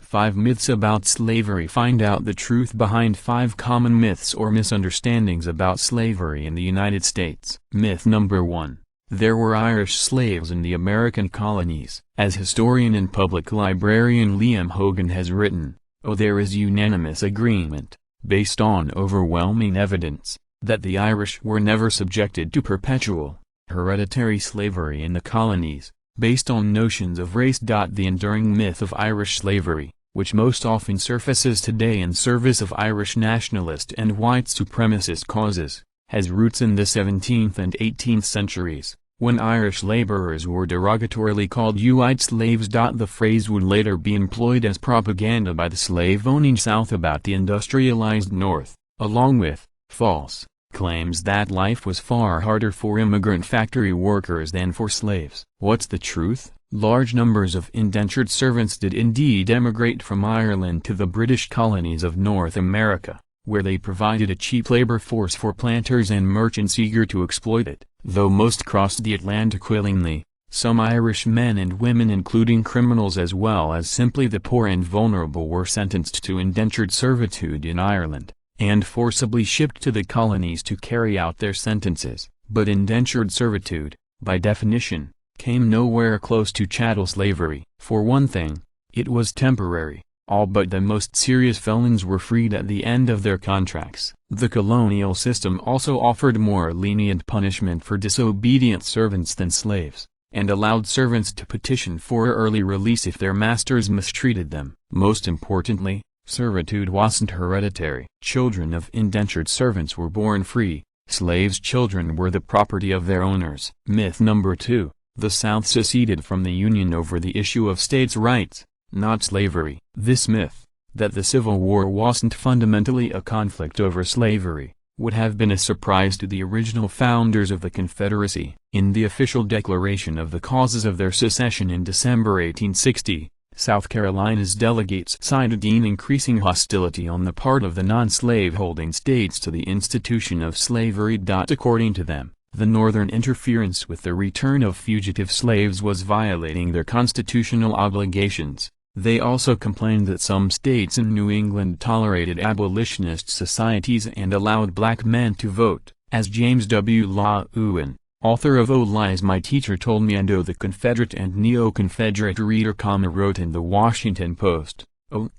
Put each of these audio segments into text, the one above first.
5 Myths about slavery. Find out the truth behind 5 common myths or misunderstandings about slavery in the United States. Myth number 1. There were Irish slaves in the American colonies. As historian and public librarian Liam Hogan has written, there is unanimous agreement, based on overwhelming evidence, that the Irish were never subjected to perpetual, hereditary slavery in the colonies, based on notions of race. The enduring myth of Irish slavery, which most often surfaces today in service of Irish nationalist and white supremacist causes, has roots in the 17th and 18th centuries, when Irish laborers were derogatorily called "you white slaves." The phrase would later be employed as propaganda by the slave-owning South about the industrialized North, along with false claims that life was far harder for immigrant factory workers than for slaves. What's the truth? Large numbers of indentured servants did indeed emigrate from Ireland to the British colonies of North America, where they provided a cheap labor force for planters and merchants eager to exploit it. Though most crossed the Atlantic willingly, some Irish men and women, including criminals as well as simply the poor and vulnerable, were sentenced to indentured servitude in Ireland, and forcibly shipped to the colonies to carry out their sentences. But indentured servitude, by definition, came nowhere close to chattel slavery. For one thing, it was temporary. All but the most serious felons were freed at the end of their contracts. The colonial system also offered more lenient punishment for disobedient servants than slaves, and allowed servants to petition for early release if their masters mistreated them. Most importantly, servitude wasn't hereditary. Children of indentured servants were born free. Slaves' children were the property of their owners. Myth number 2. The South seceded from the Union over the issue of states' rights, not slavery. This myth, that the Civil War wasn't fundamentally a conflict over slavery, would have been a surprise to the original founders of the Confederacy. In the official declaration of the causes of their secession in December 1860, South Carolina's delegates cited increasing hostility on the part of the non-slave-holding states to the institution of slavery. According to them, the Northern interference with the return of fugitive slaves was violating their constitutional obligations. They also complained that some states in New England tolerated abolitionist societies and allowed black men to vote. As James W. Law Owen, author of "Oh Lies My Teacher Told Me" and "Oh the Confederate and Neo-Confederate Reader," wrote in the Washington Post,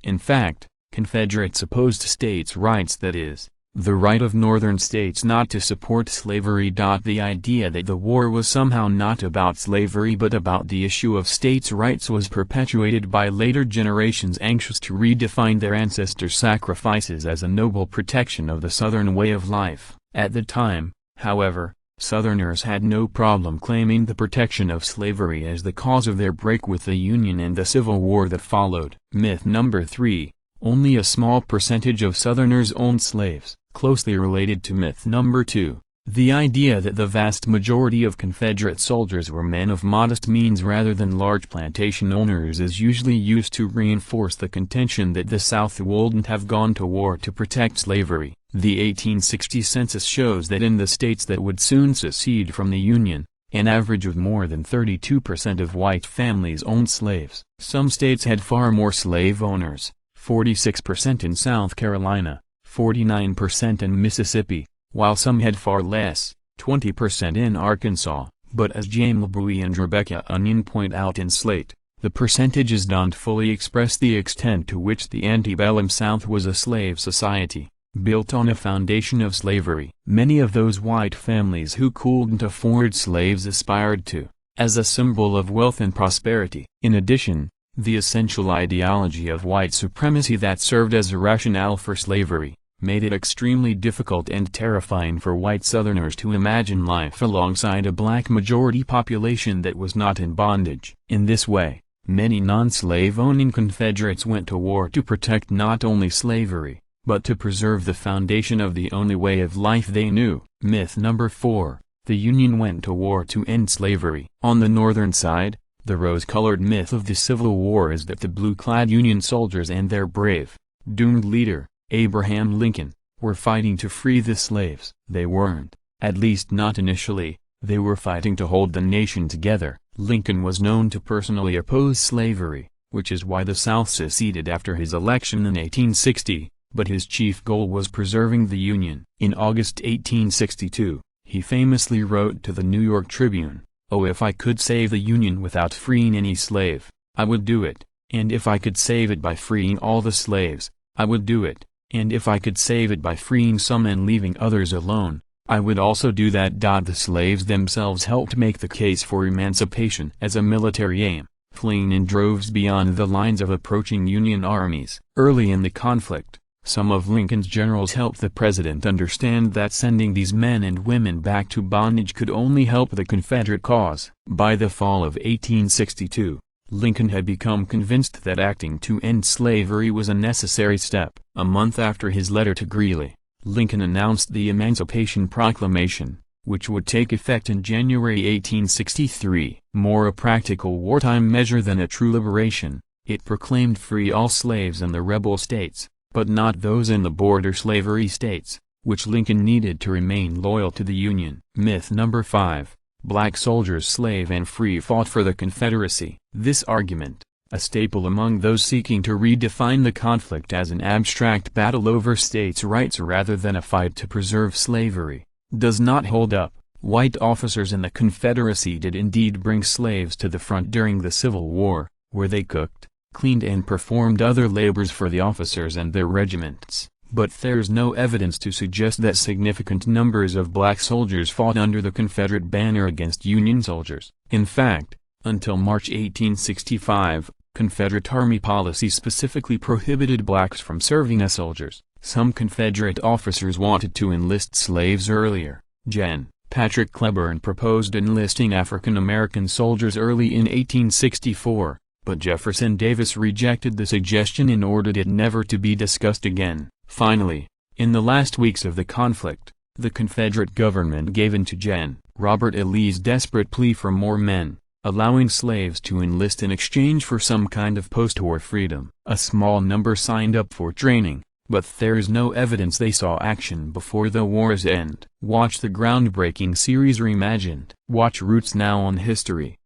in fact, Confederates opposed states' rights, that is, the right of Northern states not to support slavery. The idea that the war was somehow not about slavery but about the issue of states' rights was perpetuated by later generations anxious to redefine their ancestors' sacrifices as a noble protection of the Southern way of life. At the time, however, Southerners had no problem claiming the protection of slavery as the cause of their break with the Union and the Civil War that followed. Myth number 3. Only a small percentage of Southerners owned slaves. Closely related to myth number 2, the idea that the vast majority of Confederate soldiers were men of modest means rather than large plantation owners is usually used to reinforce the contention that the South wouldn't have gone to war to protect slavery. The 1860 census shows that in the states that would soon secede from the Union, an average of more than 32% of white families owned slaves. Some states had far more slave owners, 46% in South Carolina, 49% in Mississippi, while some had far less, 20% in Arkansas. But as James Bowie and Rebecca Onion point out in Slate, the percentages don't fully express the extent to which the antebellum South was a slave society, built on a foundation of slavery. Many of those white families who couldn't afford slaves aspired to, as a symbol of wealth and prosperity. In addition, the essential ideology of white supremacy that served as a rationale for slavery, made it extremely difficult and terrifying for white Southerners to imagine life alongside a black majority population that was not in bondage. In this way, many non-slave-owning Confederates went to war to protect not only slavery, but to preserve the foundation of the only way of life they knew. Myth number 4, the Union went to war to end slavery. On the Northern side, the rose-colored myth of the Civil War is that the blue-clad Union soldiers and their brave, doomed leader, Abraham Lincoln, were fighting to free the slaves. They weren't, at least not initially. They were fighting to hold the nation together. Lincoln was known to personally oppose slavery, which is why the South seceded after his election in 1860, but his chief goal was preserving the Union. In August 1862, he famously wrote to the New York Tribune, "Oh, if I could save the Union without freeing any slave, I would do it, and if I could save it by freeing all the slaves, I would do it, and if I could save it by freeing some and leaving others alone, I would also do that." The slaves themselves helped make the case for emancipation as a military aim, fleeing in droves beyond the lines of approaching Union armies. Early in the conflict, some of Lincoln's generals helped the president understand that sending these men and women back to bondage could only help the Confederate cause. By the fall of 1862, Lincoln had become convinced that acting to end slavery was a necessary step. A month after his letter to Greeley, Lincoln announced the Emancipation Proclamation, which would take effect in January 1863. More a practical wartime measure than a true liberation, it proclaimed free all slaves in the rebel states, but not those in the border slavery states, which Lincoln needed to remain loyal to the Union. Myth number 5. Black soldiers slave and free fought for the Confederacy. This argument, a staple among those seeking to redefine the conflict as an abstract battle over states' rights rather than a fight to preserve slavery, does not hold up. White officers in the Confederacy did indeed bring slaves to the front during the Civil War, where they cooked, cleaned and performed other labors for the officers and their regiments, but there's no evidence to suggest that significant numbers of black soldiers fought under the Confederate banner against Union soldiers. In fact, until March 1865, Confederate Army policy specifically prohibited blacks from serving as soldiers. Some Confederate officers wanted to enlist slaves earlier. Gen. Patrick Cleburne proposed enlisting African American soldiers early in 1864, but Jefferson Davis rejected the suggestion and ordered it never to be discussed again. Finally, in the last weeks of the conflict, the Confederate government gave in to Gen. Robert E. Lee's desperate plea for more men, allowing slaves to enlist in exchange for some kind of post-war freedom. A small number signed up for training, but there is no evidence they saw action before the war's end. Watch the groundbreaking series Reimagined. Watch Roots now on History.